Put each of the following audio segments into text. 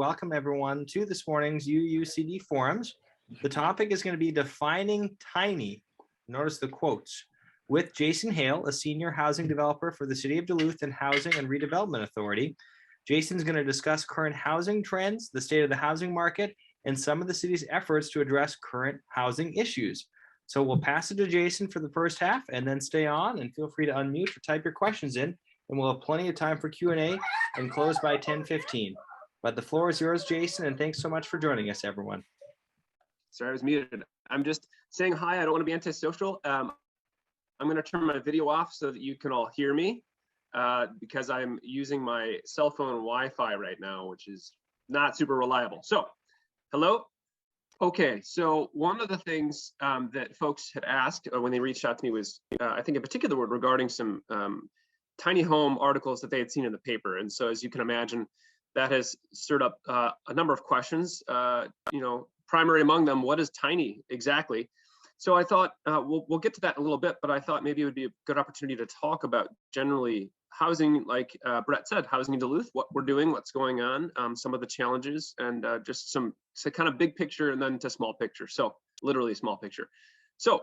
welcome everyone to this morning's UUCD forums. The topic is going to be defining tiny, notice the quotes, with Jason Hale, a senior housing developer for the City of Duluth and Housing and Redevelopment Authority. Jason's going to discuss current housing trends, the state of the housing market, and some of the city's efforts to address current housing issues. So we'll pass it to Jason for the first half and then stay on, and feel free to unmute or type your questions in, and we'll have plenty of time for Q&A and close by 10:15. But the floor is yours, Jason, and thanks so much for joining us, everyone. Sorry, I was muted. I'm just saying hi. I don't want to be antisocial. I'm going to turn my video off so that you can all hear me because I'm using my cell phone Wi-Fi right now, which is not super reliable. So, hello. Okay, so one of the things that folks had asked when they reached out to me was, I think in particular, regarding some tiny home articles that they had seen in the paper. And so, as you can imagine, that has stirred up a number of questions. Primary among them, what is tiny exactly? So I thought we'll get to that in a little bit, but I thought maybe it would be a good opportunity to talk about generally housing, like Brett said, housing in Duluth, what we're doing, what's going on, some of the challenges, and just some kind of big picture and then to small picture. So literally small picture. So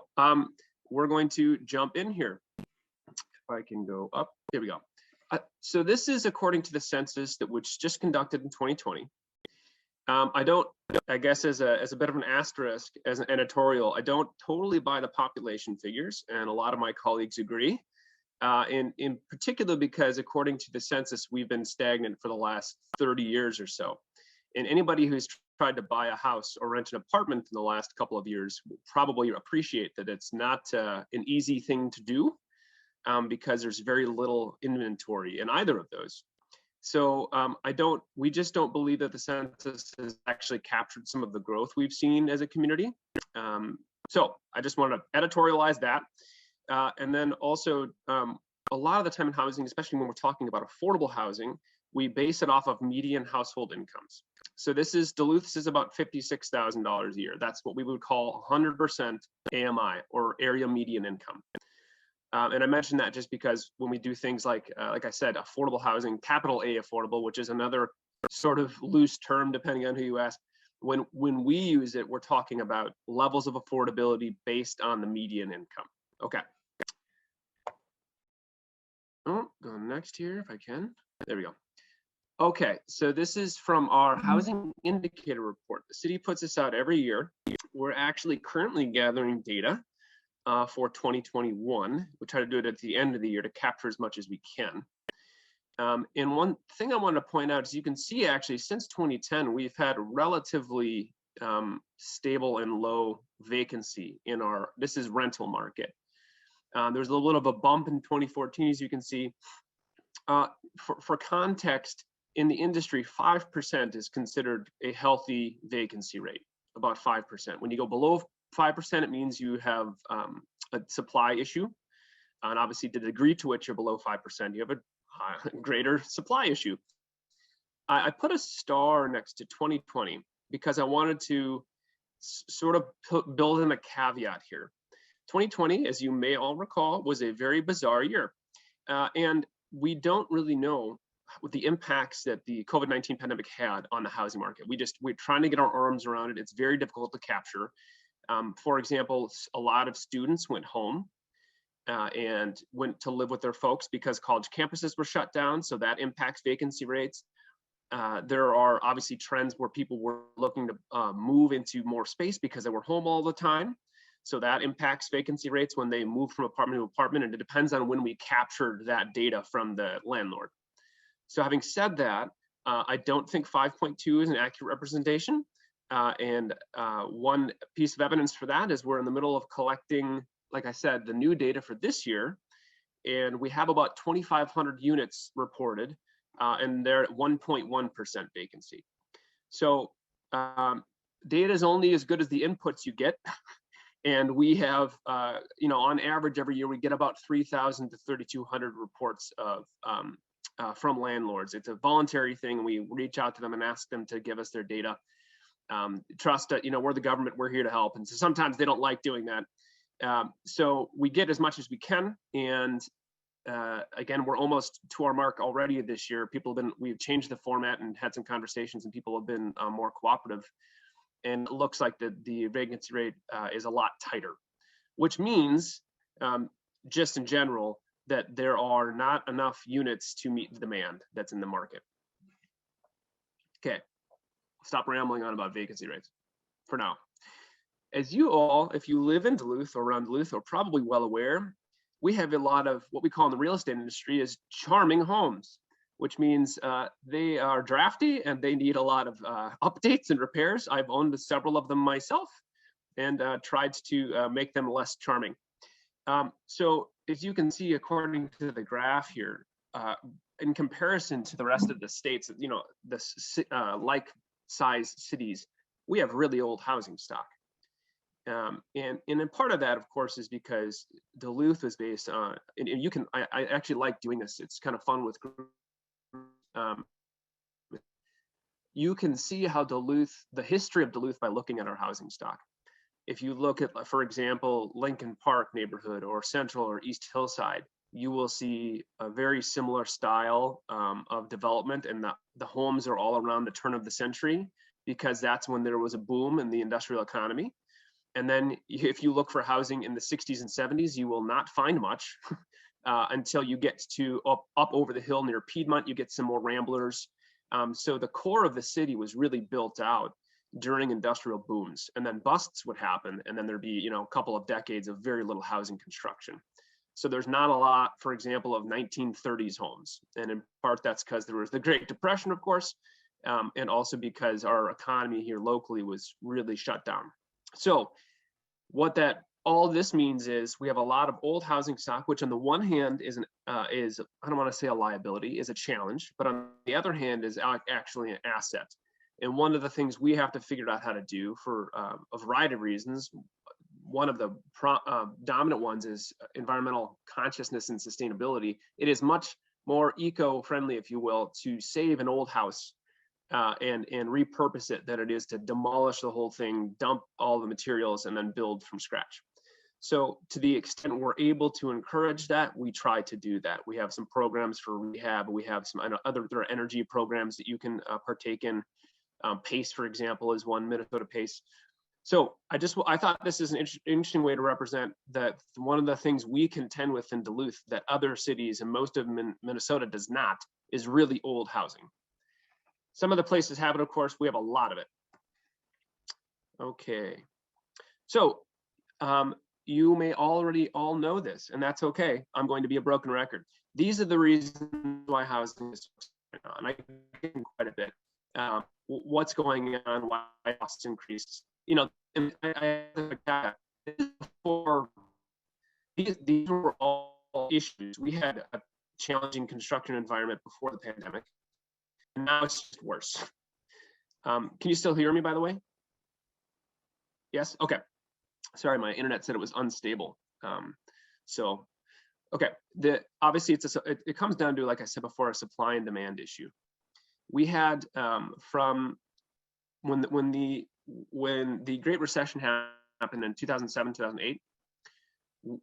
we're going to jump in here. If I can go up, here we go. So this is according to the census that was just conducted in 2020. I guess as a bit of an asterisk, as an editorial, I don't totally buy the population figures, and a lot of my colleagues agree. In particular because according to the census, we've been stagnant for the last 30 years or so. And anybody who's tried to buy a house or rent an apartment in the last couple of years will probably appreciate that it's not an easy thing to do because there's very little inventory in either of those. So we just don't believe that the census has actually captured some of the growth we've seen as a community. So I just want to editorialize that. And then also a lot of the time in housing, especially when we're talking about affordable housing, we base it off of median household incomes. So Duluth is about $56,000 a year. That's what we would call 100% AMI, or area median income. And I mentioned that just because when we do things like I said, affordable housing, capital A affordable, which is another sort of loose term depending on who you ask, when we use it, we're talking about levels of affordability based on the median income. Okay. Oh, go next here if I can. There we go. Okay, so this is from our housing indicator report. The city puts this out every year. We're actually currently gathering data for 2021. We try to do it at the end of the year to capture as much as we can. And one thing I wanted to point out is you can see actually since 2010, we've had relatively stable and low vacancy in this is rental market. There's a little bit of a bump in 2014, as you can see. For context, in the industry, 5% is considered a healthy vacancy rate, about 5%. When you go below 5%, it means you have a supply issue. And obviously, the degree to which you're below 5%, you have a greater supply issue. I put a star next to 2020 because I wanted to sort of build in a caveat here. 2020, as you may all recall, was a very bizarre year. And we don't really know what the impacts that the COVID-19 pandemic had on the housing market. We're trying to get our arms around it. It's very difficult to capture. For example, a lot of students went home and went to live with their folks because college campuses were shut down, so that impacts vacancy rates. There are obviously trends where people were looking to move into more space because they were home all the time. So that impacts vacancy rates when they move from apartment to apartment, and it depends on when we captured that data from the landlord. So having said that, I don't think 5.2 is an accurate representation. And one piece of evidence for that is we're in the middle of collecting, like I said, the new data for this year. And we have about 2,500 units reported, and they're at 1.1% vacancy. So data is only as good as the inputs you get. And we have, on average every year, we get about 3,000 to 3,200 reports from landlords. It's a voluntary thing. We reach out to them and ask them to give us their data. Trust that, we're the government, we're here to help. And so sometimes they don't like doing that. So we get as much as we can. And again, we're almost to our mark already this year. We've changed the format and had some conversations, and people have been more cooperative. And it looks like the vacancy rate is a lot tighter, which means, just in general, that there are not enough units to meet the demand that's in the market. Okay, stop rambling on about vacancy rates for now. As you all, if you live in Duluth or around Duluth, are probably well aware, we have a lot of what we call in the real estate industry is charming homes, which means they are drafty and they need a lot of updates and repairs. I've owned several of them myself and tried to make them less charming. So as you can see, according to the graph here, in comparison to the rest of the states, the like size cities, we have really old housing stock. And in part of that, of course, is because Duluth was based on, and you can, I actually like doing this. It's kind of fun with, you can see how Duluth, the history of Duluth by looking at our housing stock. If you look at, for example, Lincoln Park neighborhood or Central or East Hillside, you will see a very similar style of development, and the homes are all around the turn of the century, because that's when there was a boom in the industrial economy. And then if you look for housing in the 60s and 70s, you will not find much until you get to up over the hill near Piedmont. You get some more ramblers. So the core of the city was really built out during industrial booms, and then busts would happen, and then there'd be a couple of decades of very little housing construction. So there's not a lot, for example, of 1930s homes, and in part that's because there was the Great Depression, of course, and also because our economy here locally was really shut down. So what all this means is we have a lot of old housing stock, which on the one hand is I don't want to say a liability, is a challenge, but on the other hand is actually an asset. And one of the things we have to figure out how to do for a variety of reasons, one of the dominant ones is environmental consciousness and sustainability. It is much more eco-friendly, if you will, to save an old house and repurpose it than it is to demolish the whole thing, dump all the materials, and then build from scratch. So to the extent we're able to encourage that, we try to do that. We have some programs for rehab. We have some other energy programs that you can partake in. PACE, for example, is one, Minnesota PACE. So I thought this is an interesting way to represent that one of the things we contend with in Duluth that other cities and most of Minnesota does not is really old housing. Some of the places have it, of course, we have a lot of it. Okay, so you may already all know this, and that's okay. I'm going to be a broken record. These are the reasons why housing is going on. I get quite a bit. What's going on, why costs increased. And these were all issues. We had a challenging construction environment before the pandemic, and now it's just worse. Can you still hear me, by the way? Yes? Okay. Sorry, my internet said it was unstable. Okay. Obviously, it comes down to, like I said before, a supply and demand issue. We had from when the Great Recession happened in 2007, 2008,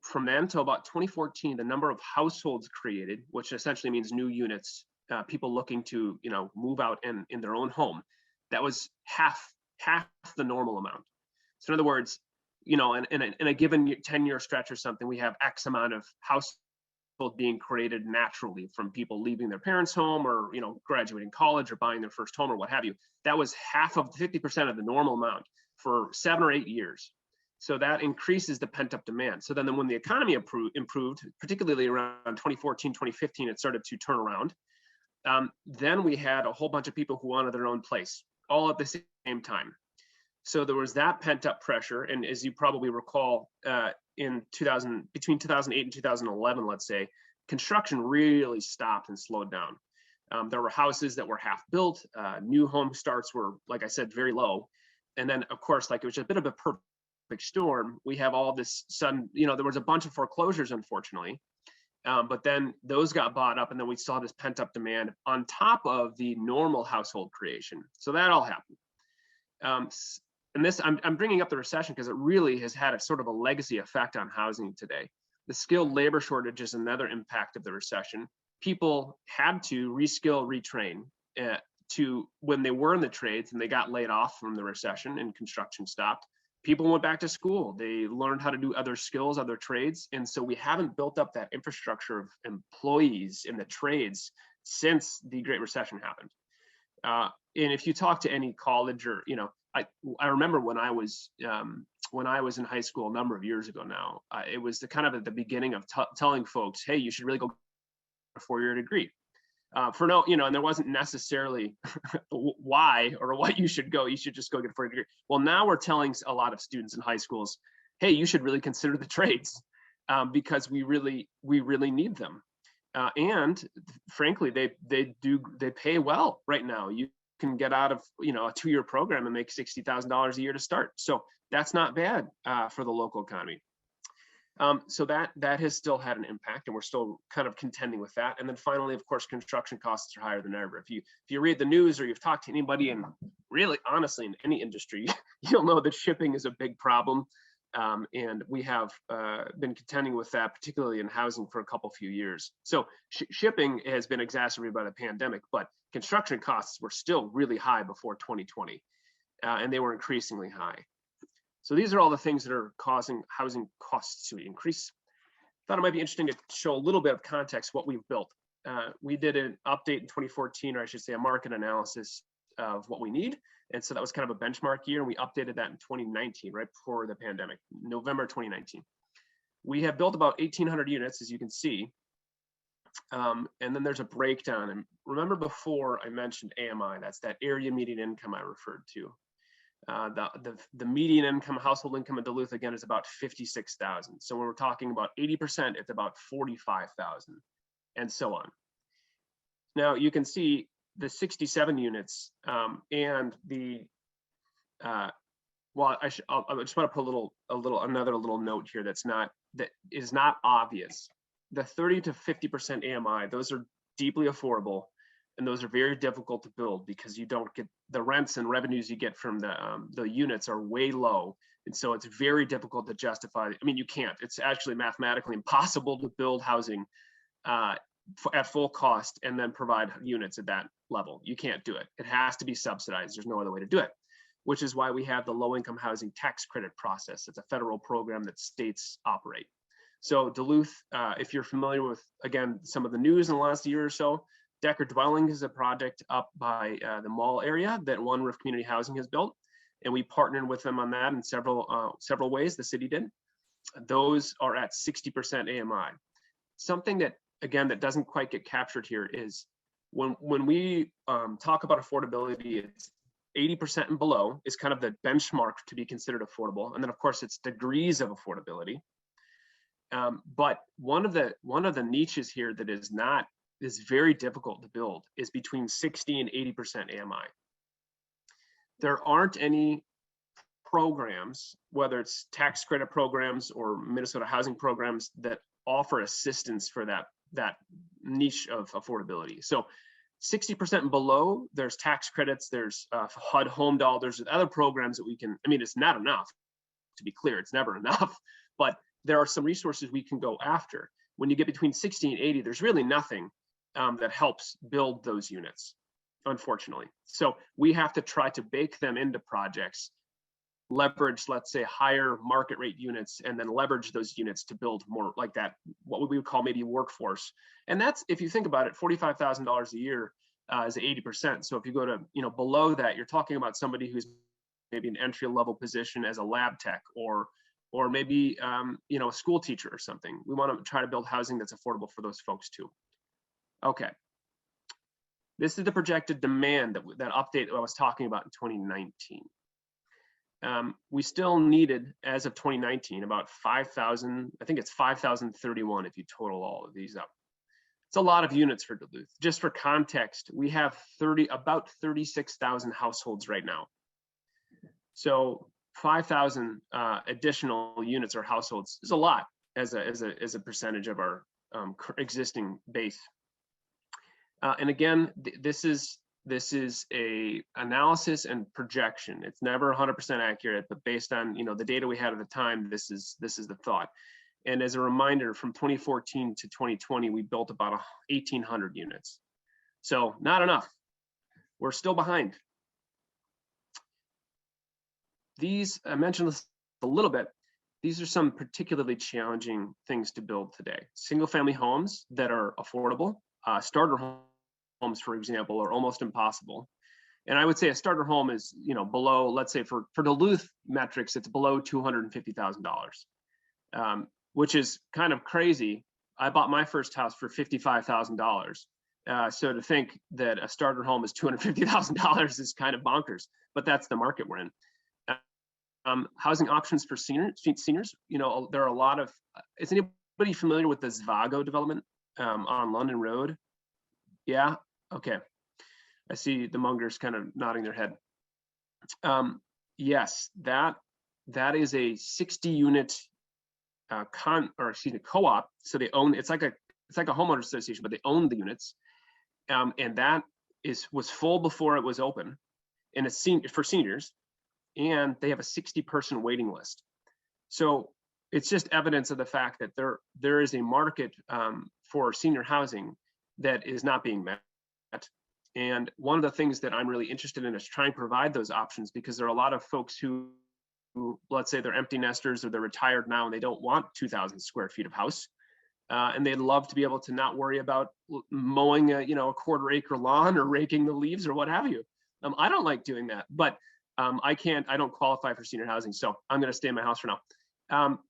from then till about 2014, the number of households created, which essentially means new units, people looking to move out in their own home, that was half the normal amount. So in other words, in a given 10-year stretch or something, we have X amount of households being created naturally from people leaving their parents' home or graduating college or buying their first home or what have you. That was 50% of the normal amount for 7 or 8 years. So that increases the pent-up demand. So then when the economy improved, particularly around 2014, 2015, it started to turn around. Then we had a whole bunch of people who wanted their own place all at the same time. So there was that pent-up pressure, and as you probably recall, between 2008 and 2011, let's say, construction really stopped and slowed down. There were houses that were half built, new home starts were, like I said, very low. And then, of course, like it was a bit of a perfect storm. We have all this sudden, there was a bunch of foreclosures, unfortunately, but then those got bought up, and then we saw this pent-up demand on top of the normal household creation. So that all happened. And this, I'm bringing up the recession because it really has had a sort of a legacy effect on housing today. The skilled labor shortage is another impact of the recession. People had to reskill, retrain to when they were in the trades and they got laid off from the recession and construction stopped. People went back to school. They learned how to do other skills, other trades. And so we haven't built up that infrastructure of employees in the trades since the Great Recession happened. And if you talk to any college or, I remember when I was in high school a number of years ago now, it was the kind of at the beginning of telling folks, hey, you should really go get a 4-year degree. And there wasn't necessarily why or what you should go. You should just go get a 4-year degree. Well, now we're telling a lot of students in high schools, hey, you should really consider the trades because we really need them. And frankly, they pay well right now. You can get out of a 2-year program and make $60,000 a year to start. So that's not bad for the local economy. So that has still had an impact, and we're still kind of contending with that. And then finally, of course, construction costs are higher than ever. If you read the news or you've talked to anybody, and really honestly in any industry, you'll know that shipping is a big problem. And we have been contending with that, particularly in housing, for a few years. So shipping has been exacerbated by the pandemic, but construction costs were still really high before 2020, and they were increasingly high. So these are all the things that are causing housing costs to increase. Thought it might be interesting to show a little bit of context what we've built. We did an update in 2014, or I should say a market analysis of what we need. And so that was kind of a benchmark year, and we updated that in 2019, right before the pandemic, November 2019. We have built about 1,800 units, as you can see. And then there's a breakdown. And remember before I mentioned AMI, that's that area median income I referred to. The median income, household income in Duluth, again, is about 56,000. So when we're talking about 80%, it's about 45,000, and so on. Now you can see the 67 units and the I just want to put another little note here that is not obvious. The 30 to 50% AMI, those are deeply affordable, and those are very difficult to build because you don't get the rents and revenues you get from the units are way low, and so it's very difficult to justify. I mean, you can't. It's actually mathematically impossible to build housing at full cost and then provide units at that level. You can't do it. It has to be subsidized. There's no other way to do it, which is why we have the low-income housing tax credit process. It's a federal program that states operate. So Duluth, if you're familiar with, again, some of the news in the last year or so, Decker Dwelling is a project up by the mall area that One Roof Community Housing has built, and we partnered with them on that in several ways. The city did. Those are at 60% AMI. Something that, again, that doesn't quite get captured here is when we talk about affordability, it's 80% and below is kind of the benchmark to be considered affordable, and then of course it's degrees of affordability. But one of the niches here that is very difficult to build is between 60 and 80% AMI. There aren't any programs, whether it's tax credit programs or Minnesota housing programs, that offer assistance for that niche of affordability. So 60% and below, there's tax credits, there's HUD home doll, there's other programs that we can, I mean, it's not enough, to be clear, it's never enough, but there are some resources we can go after. When you get between 60 and 80, there's really nothing that helps build those units, unfortunately. So we have to try to bake them into projects, leverage, let's say, higher market rate units, and then leverage those units to build more like that, what we would call maybe workforce. And that's, if you think about it, $45,000 a year is 80%. So if you go to, below that, you're talking about somebody who's maybe an entry level position as a lab tech or maybe, a school teacher or something. We want to try to build housing that's affordable for those folks too. Okay. This is the projected demand that update that I was talking about in 2019. We still needed, as of 2019, about 5,000, I think it's 5,031 if you total all of these up. It's a lot of units for Duluth. Just for context, we have about 36,000 households right now. So 5,000 additional units or households is a lot as a percentage of our existing base. And again, this is a analysis and projection. It's never 100% accurate, but based on the data we had at the time, this is the thought. And as a reminder, from 2014 to 2020, we built about 1,800 units. So not enough. We're still behind. These, I mentioned this a little bit, these are some particularly challenging things to build today. Single family homes that are affordable, starter homes, for example, are almost impossible. And I would say a starter home is, below, let's say for Duluth metrics, it's below $250,000, which is kind of crazy. I bought my first house for $55,000. So to think that a starter home is $250,000 is kind of bonkers, but that's the market we're in. Housing options for seniors, there are a lot of, is anybody familiar with the Zvago development on London Road? Yeah, okay. I see the Mungers kind of nodding their head. Yes, that is a 60 unit co-op. So they own, it's like a homeowners association, but they own the units. And that was full before it was open, and it's for seniors, and they have a 60-person waiting list. So it's just evidence of the fact that there is a market for senior housing that is not being met. And one of the things that I'm really interested in is trying to provide those options, because there are a lot of folks who let's say they're empty nesters or they're retired now and they don't want 2,000 square feet of house. And they'd love to be able to not worry about mowing a quarter acre lawn or raking the leaves or what have you. I don't like doing that, but I don't qualify for senior housing, so I'm going to stay in my house for now.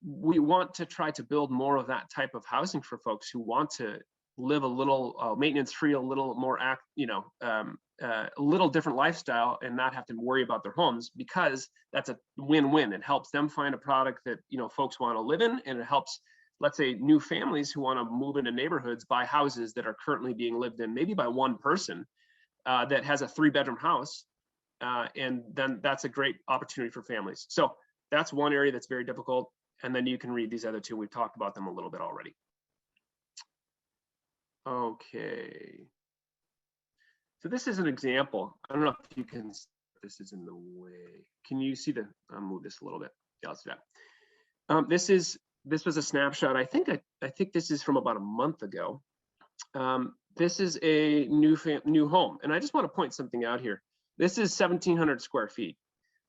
We want to try to build more of that type of housing for folks who want to live a little maintenance free, a little more a little different lifestyle and not have to worry about their homes, because that's a win-win. It helps them find a product that folks want to live in, and it helps, let's say, new families who want to move into neighborhoods, buy houses that are currently being lived in maybe by one person that has a 3-bedroom house, and then that's a great opportunity for families. So that's one area that's very difficult, and then you can read these other two. We've talked about them a little bit already. Okay. So this is an example. I don't know if you can, this is in the way. Can you see I'll move this a little bit. Yeah, let's do that. This was a snapshot. I think this is from about a month ago. This is a new home. And I just want to point something out here. This is 1,700 square feet.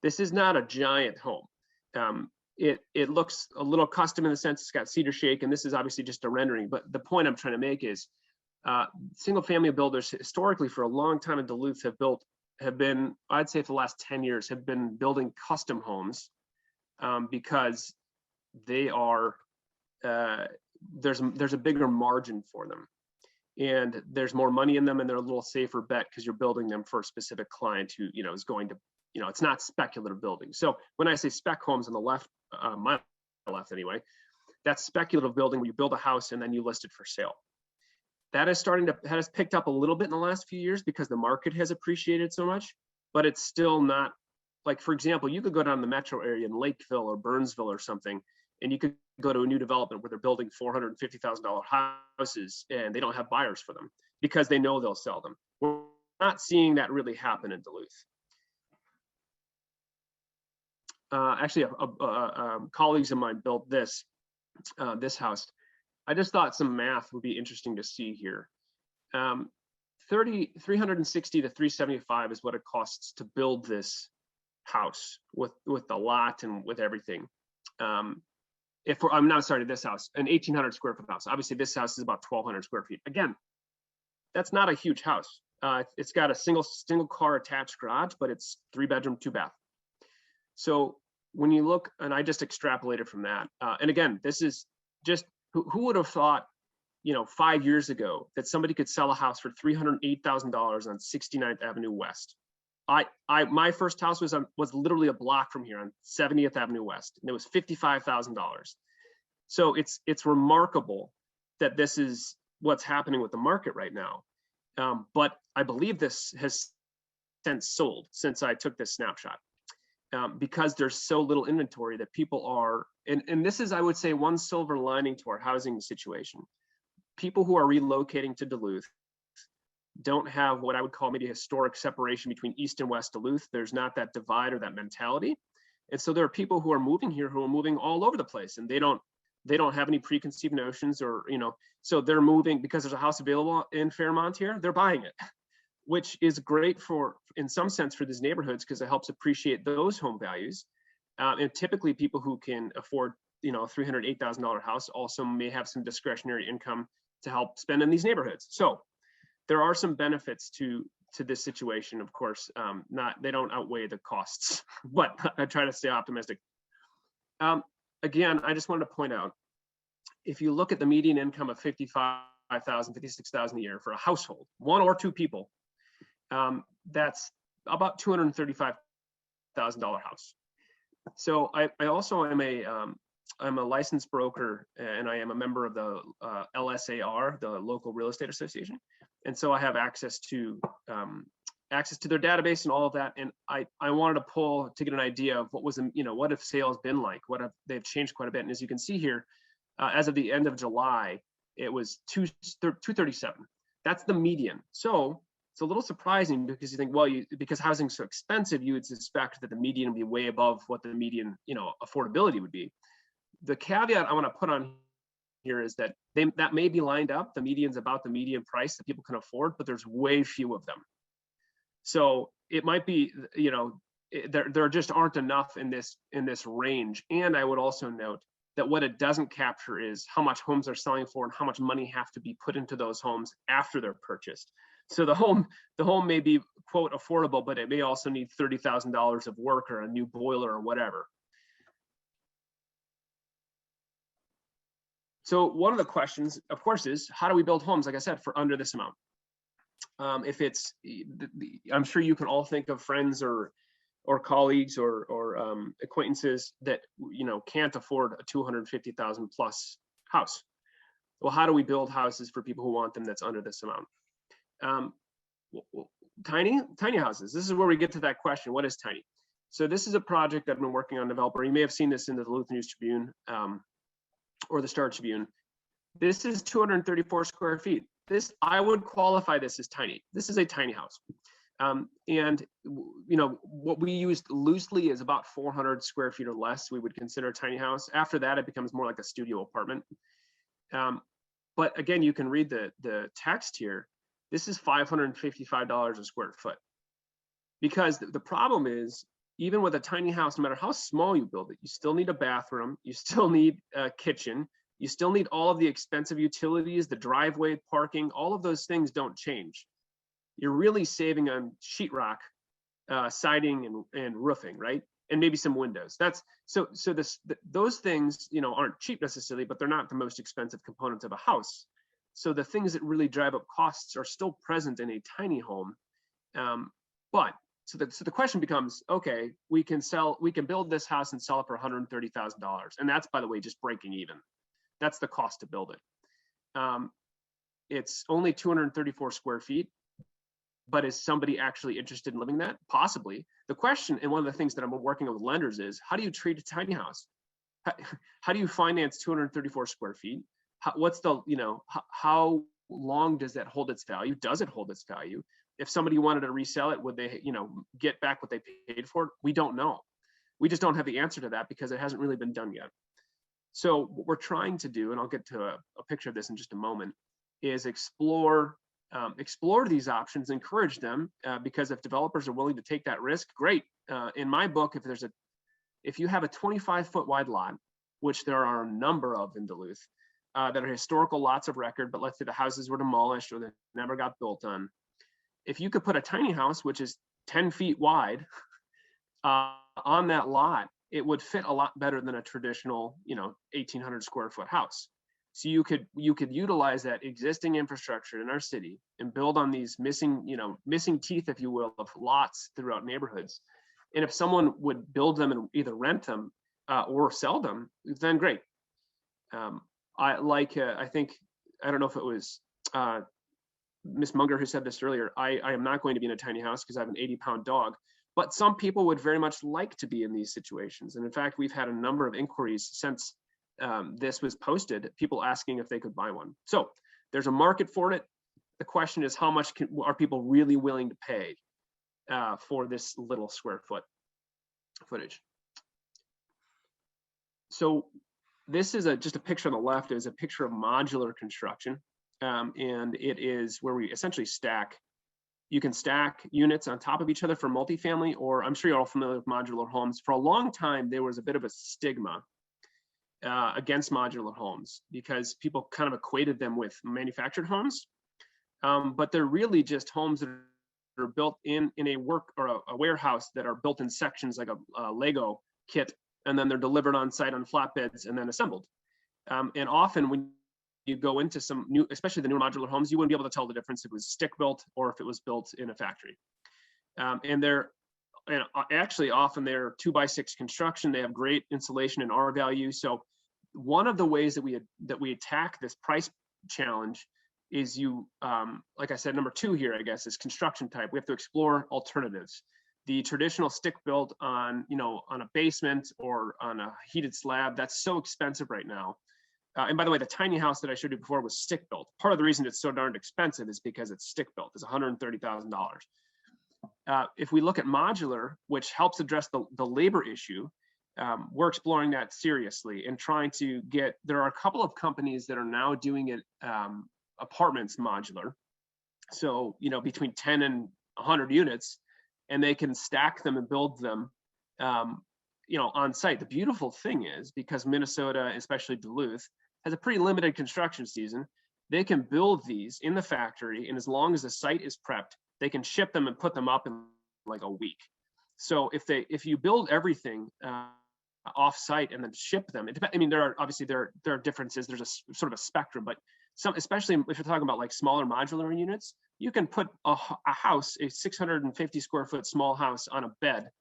This is not a giant home. It looks a little custom in the sense it's got cedar shake, and this is obviously just a rendering. But the point I'm trying to make is single family builders historically for a long time in Duluth have been, I'd say for the last 10 years, have been building custom homes because they are, there's a bigger margin for them. And there's more money in them, and they're a little safer bet because you're building them for a specific client who, is going to, it's not speculative building. So when I say spec homes on the left, my left anyway, that's speculative building where you build a house and then you list it for sale. That is has picked up a little bit in the last few years because the market has appreciated so much, but it's still not, like, for example, you could go down the metro area in Lakeville or Burnsville or something, and you could go to a new development where they're building $450,000 houses and they don't have buyers for them because they know they'll sell them. We're not seeing that really happen in Duluth. Actually, colleagues of mine built this house. I just thought some math would be interesting to see here. 360 to 375 is what it costs to build this house with the lot and with everything. I'm not sorry, this house, an 1,800 square foot house. Obviously, this house is about 1,200 square feet. Again, that's not a huge house. It's got a single car attached garage, but it's 3-bedroom, 2-bath. So when you look, and I just extrapolated from that, and again, this is just, who would have thought, 5 years ago that somebody could sell a house for $308,000 on 69th Avenue West? My first house was literally a block from here on 70th Avenue West, and it was $55,000. So it's remarkable that this is what's happening with the market right now. But I believe this has since sold since I took this snapshot. Because there's so little inventory that people are, and this is, I would say, one silver lining to our housing situation. People who are relocating to Duluth don't have what I would call maybe historic separation between East and West Duluth. There's not that divide or that mentality. And so there are people who are moving here who are moving all over the place, and they don't They don't have any preconceived notions, or, so they're moving because there's a house available in Fairmont here, they're buying it, which is great for, in some sense, for these neighborhoods, because it helps appreciate those home values. And typically people who can afford, a $308,000 house also may have some discretionary income to help spend in these neighborhoods. So there are some benefits to this situation, of course. They don't outweigh the costs, but I try to stay optimistic. Again, I just wanted to point out, if you look at the median income of $55,000, $56,000 a year for a household, 1 or 2 people, that's about $235,000 house. So I also am I'm a licensed broker, and I am a member of the LSAR, the Local Real Estate Association, and so I have access to their database and all of that. And I wanted to pull to get an idea of what was, what have sales been like? They've changed quite a bit. And as you can see here, as of the end of July, it was 237. That's the median. So it's a little surprising, because you think, well, because housing's so expensive, you would suspect that the median would be way above what the median, affordability would be. The caveat I want to put on here is that that may be lined up. The median's about the median price that people can afford, but there's way few of them. So it might be, there just aren't enough in this range. And I would also note that what it doesn't capture is how much homes are selling for and how much money have to be put into those homes after they're purchased. So the home may be, quote, affordable, but it may also need $30,000 of work or a new boiler or whatever. So one of the questions, of course, is how do we build homes, like I said, for under this amount? If it's, I'm sure you can all think of friends or colleagues or acquaintances that can't afford a 250,000 plus house. Well, how do we build houses for people who want them that's under this amount? Tiny houses. This is where we get to that question. What is tiny? So this is a project I've been working on, developer. You may have seen this in the Duluth News Tribune or the Star Tribune. This is 234 square feet. I would qualify this as tiny. This is a tiny house. And what we used loosely is about 400 square feet or less we would consider a tiny house. After that, it becomes more like a studio apartment. But again, you can read the text here. This is $555 a square foot. Because the problem is, even with a tiny house, no matter how small you build it, you still need a bathroom, you still need a kitchen, you still need all of the expensive utilities, the driveway, parking, all of those things don't change. You're really saving on sheetrock, siding, and roofing, right? And maybe some windows. Those things, aren't cheap necessarily, but they're not the most expensive components of a house. So the things that really drive up costs are still present in a tiny home. So the question becomes, okay, we can build this house and sell it for $130,000. And that's, by the way, just breaking even. That's the cost to build it. It's only 234 square feet, but is somebody actually interested in living that? Possibly. The question, and one of the things that I'm working on with lenders is, how do you treat a tiny house? How do you finance 234 square feet? How long does that hold its value? Does it hold its value? If somebody wanted to resell it, would they, get back what they paid for it? We don't know. We just don't have the answer to that because it hasn't really been done yet. So what we're trying to do, and I'll get to a picture of this in just a moment, is explore these options, encourage them, because if developers are willing to take that risk, great. In my book, if you have a 25-foot wide lot, which there are a number of in Duluth, that are historical lots of record, but let's say the houses were demolished or they never got built on. If you could put a tiny house, which is 10 feet wide, on that lot, it would fit a lot better than a traditional, 1,800 square foot house. So you could utilize that existing infrastructure in our city and build on these missing teeth, if you will, of lots throughout neighborhoods. And if someone would build them and either rent them or sell them, then great. I don't know if it was Miss Munger who said this earlier. I am not going to be in a tiny house because I have an 80-pound dog, but some people would very much like to be in these situations. And in fact, we've had a number of inquiries since this was posted, people asking if they could buy one. So there's a market for it. The question is, how much are people really willing to pay for this little square footage? So this is just a picture on the left is a picture of modular construction. And it is where we essentially stack. You can stack units on top of each other for multifamily, or I'm sure you're all familiar with modular homes. For a long time, there was a bit of a stigma against modular homes because people kind of equated them with manufactured homes. But they're really just homes that are built in a work or a warehouse that are built in sections like a Lego kit, and then they're delivered on site on flatbeds and then assembled. And often when you go into some new, especially the newer modular homes, you wouldn't be able to tell the difference if it was stick built or if it was built in a factory. And actually often they're 2x6 construction. They have great insulation and R value. So one of the ways that we attack this price challenge is like I said, number 2 here, I guess, is construction type. We have to explore alternatives. The traditional stick built on a basement or on a heated slab, that's so expensive right now. And by the way, the tiny house that I showed you before was stick built. Part of the reason it's so darned expensive is because it's stick built. It's $130,000. If we look at modular, which helps address the labor issue, we're exploring that seriously and trying to get. There are a couple of companies that are now doing it apartments modular. So between 10 and 100 units, and they can stack them and build them. On site. The beautiful thing is, because Minnesota, especially Duluth, has a pretty limited construction season, they can build these in the factory, and as long as the site is prepped, they can ship them and put them up in like a week. So if you build everything off site and then ship them, there are differences. There's a sort of a spectrum, but especially if you're talking about like smaller modular units, you can put a house, a 650 square foot small house, on a bed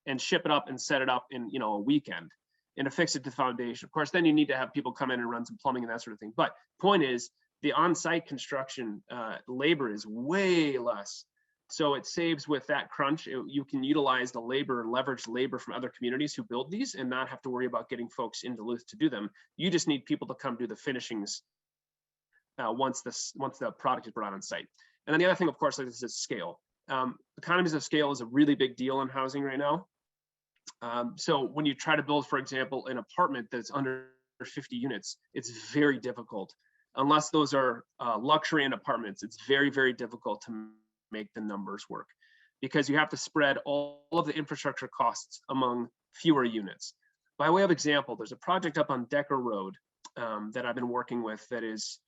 and ship it up and set it up in a weekend and affix it to the foundation. Of course, then you need to have people come in and run some plumbing and that sort of thing. But point is, the on-site construction labor is way less. So it saves with that crunch. You can utilize the leverage labor from other communities who build these and not have to worry about getting folks in Duluth to do them. You just need people to come do the finishings once the product is brought on site. And then the other thing, of course, like this is scale. Economies of scale is a really big deal in housing right now. So when you try to build, for example, an apartment that's under 50 units, it's very difficult. Unless those are luxury and apartments, it's very, very difficult to make the numbers work because you have to spread all of the infrastructure costs among fewer units. By way of example, there's a project up on Decker Road that I've been working with that is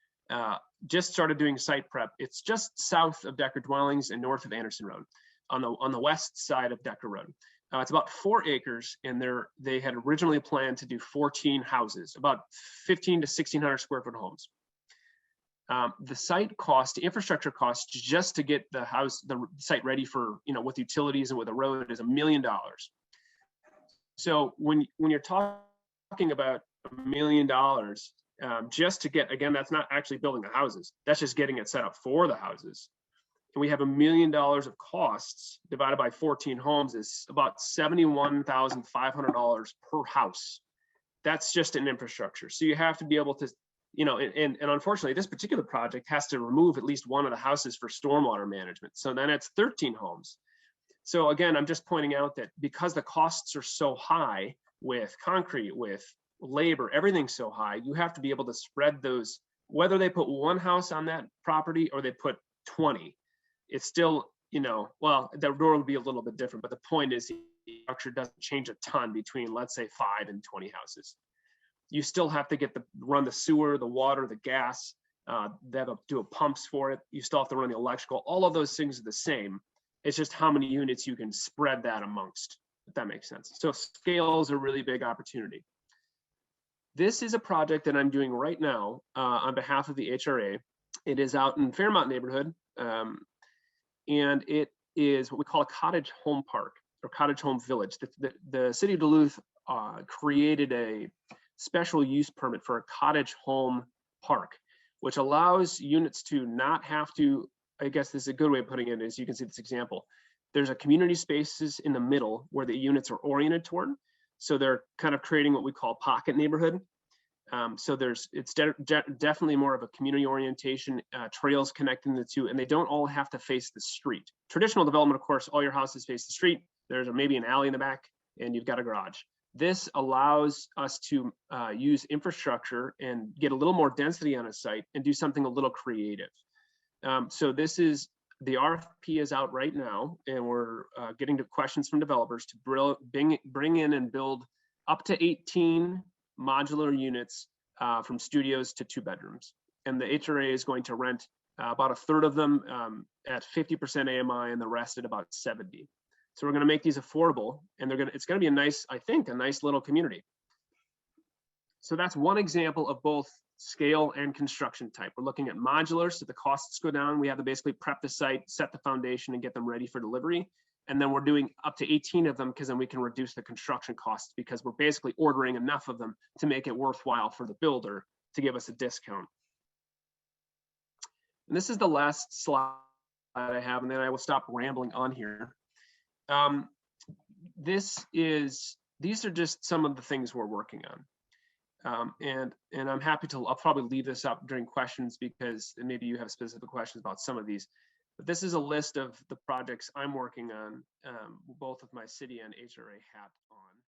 just started doing site prep. It's just south of Decker Dwellings and north of Anderson Road on the west side of Decker Road. It's about 4 acres, and they had originally planned to do 14 houses, about 15 to 1,600 square foot homes. The site cost, the infrastructure cost, just to get the site ready for, with utilities and with a road is $1 million. So when you're talking about $1 million, just to get, again, that's not actually building the houses. That's just getting it set up for the houses. And we have $1 million of costs divided by 14 homes is about $71,500 per house. That's just an infrastructure. So you have to be able to, and unfortunately, this particular project has to remove at least one of the houses for stormwater management. So then it's 13 homes. So again, I'm just pointing out that because the costs are so high with concrete, with labor, everything's so high, you have to be able to spread those, whether they put one house on that property or they put 20. It's still, well, the door would be a little bit different, but the point is the structure doesn't change a ton between, let's say, 5 and 20 houses. You still have to run the sewer, the water, the gas, they have to do pumps for it. You still have to run the electrical. All of those things are the same. It's just how many units you can spread that amongst, if that makes sense. So scale is a really big opportunity. This is a project that I'm doing right now on behalf of the HRA. It is out in Fairmont neighborhood. And it is what we call a cottage home park or cottage home village. The city of Duluth created a special use permit for a cottage home park, which allows units to not have to, I guess this is a good way of putting it, is you can see this example. There's a community spaces in the middle where the units are oriented toward. So they're kind of creating what we call pocket neighborhood. So it's definitely more of a community orientation, trails connecting the two, and they don't all have to face the street. Traditional development, of course, all your houses face the street. There's maybe an alley in the back, and you've got a garage. This allows us to use infrastructure and get a little more density on a site and do something a little creative. So this is, the RFP is out right now, and we're getting to questions from developers to bring in and build up to 18 modular units from studios to 2 bedrooms. And the HRA is going to rent about a third of them at 50% AMI and the rest at about 70. So we're going to make these affordable, and it's going to be a nice, I think, a nice little community. So that's one example of both scale and construction type. We're looking at modular, so the costs go down. We have to basically prep the site, set the foundation, and get them ready for delivery. And then we're doing up to 18 of them because then we can reduce the construction costs because we're basically ordering enough of them to make it worthwhile for the builder to give us a discount. And this is the last slide I have, and then I will stop rambling on here. These are just some of the things we're working on. And I'm happy to, I'll probably leave this up during questions because maybe you have specific questions about some of these. But this is a list of the projects I'm working on, both with my city and HRA hat on.